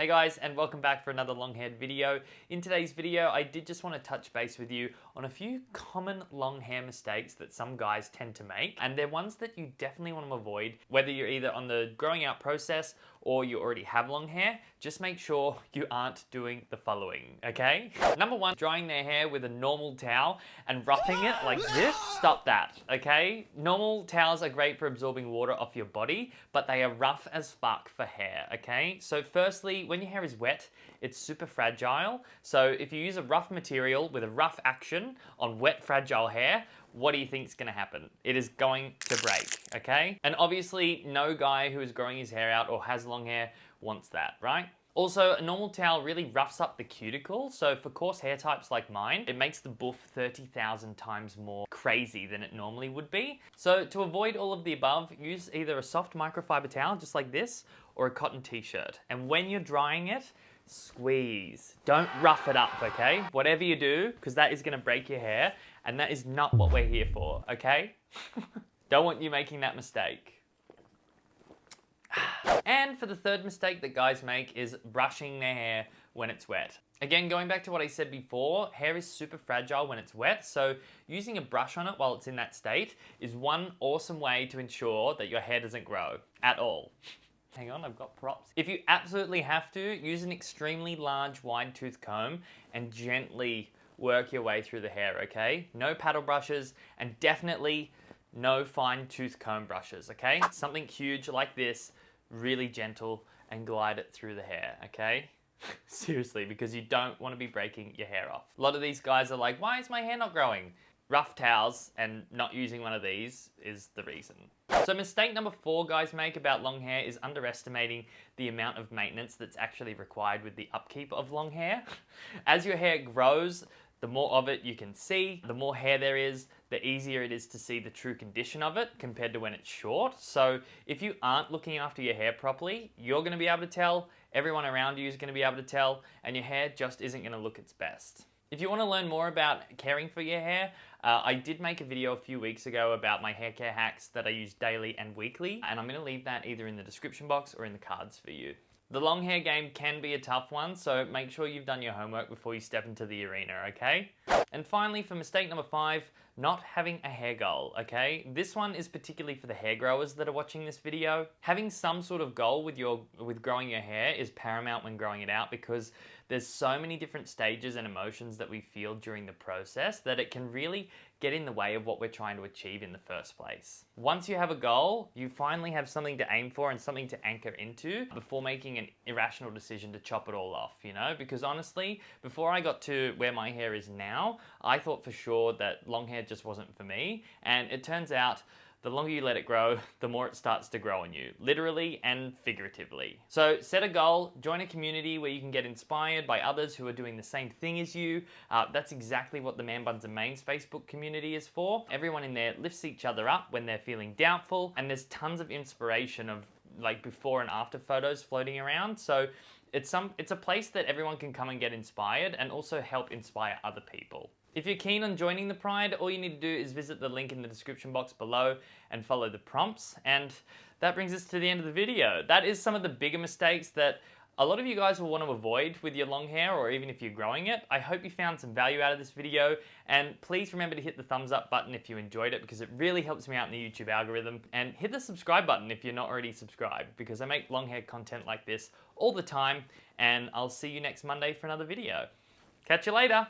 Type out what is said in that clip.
Hey guys, and welcome back for another long-haired video. In today's video, I did just want to touch base with you on a few common long hair mistakes that some guys tend to make, and they're ones that you definitely want to avoid, whether you're either on the growing out process or you already have long hair. Just make sure you aren't doing the following, okay? Number one, drying their hair with a normal towel and roughing it like this. Stop that, okay? Normal towels are great for absorbing water off your body, but they are rough as fuck for hair, okay? So firstly, when your hair is wet, it's super fragile. So if you use a rough material with a rough action on wet, fragile hair, what do you think is going to happen? It is going to break, okay? And obviously, no guy who is growing his hair out or has long hair wants that, right? Also, a normal towel really roughs up the cuticle, so for coarse hair types like mine, it makes the boof 30,000 times more crazy than it normally would be. So to avoid all of the above, use either a soft microfiber towel, just like this, or a cotton t-shirt. And when you're drying it, squeeze. Don't rough it up, okay? Whatever you do, because that is gonna break your hair, and that is not what we're here for, okay? Don't want you making that mistake. And for the third mistake that guys make is brushing their hair when it's wet. Again, going back to what I said before, hair is super fragile when it's wet, so using a brush on it while it's in that state is one awesome way to ensure that your hair doesn't grow at all. Hang on, I've got props. If you absolutely have to, use an extremely large wide tooth comb and gently work your way through the hair, okay? No paddle brushes, and definitely no fine tooth comb brushes, okay? Something huge like this, really gentle, and glide it through the hair, okay? Seriously, because you don't want to be breaking your hair off. A lot of these guys are like, why is my hair not growing? Rough towels and not using one of these is the reason. So mistake number 4 guys make about long hair is underestimating the amount of maintenance that's actually required with the upkeep of long hair. As your hair grows, the more of it you can see, the more hair there is, the easier it is to see the true condition of it compared to when it's short. So if you aren't looking after your hair properly, you're going to be able to tell, everyone around you is going to be able to tell, and your hair just isn't going to look its best. If you want to learn more about caring for your hair, I did make a video a few weeks ago about my hair care hacks that I use daily and weekly, and I'm going to leave that either in the description box or in the cards for you. The long hair game can be a tough one, so make sure you've done your homework before you step into the arena, okay? And finally, for mistake number 5, not having a hair goal, okay? This one is particularly for the hair growers that are watching this video. Having some sort of goal with growing your hair is paramount when growing it out, because there's so many different stages and emotions that we feel during the process that it can really get in the way of what we're trying to achieve in the first place. Once you have a goal, you finally have something to aim for and something to anchor into before making an irrational decision to chop it all off, you know? Because honestly, before I got to where my hair is now, I thought for sure that long hair just wasn't for me, and it turns out the longer you let it grow, the more it starts to grow on you, literally and figuratively. So set a goal, join a community where you can get inspired by others who are doing the same thing as you. That's exactly what the Man Buns and Mains Facebook community is for. Everyone in there lifts each other up when they're feeling doubtful, and there's tons of inspiration of like before and after photos floating around. So it's a place that everyone can come and get inspired and also help inspire other people. If you're keen on joining the Pride, all you need to do is visit the link in the description box below and follow the prompts. And that brings us to the end of the video. That is some of the bigger mistakes that a lot of you guys will want to avoid with your long hair, or even if you're growing it. I hope you found some value out of this video, and please remember to hit the thumbs up button if you enjoyed it, because it really helps me out in the YouTube algorithm. And hit the subscribe button if you're not already subscribed, because I make long hair content like this all the time, and I'll see you next Monday for another video. Catch you later.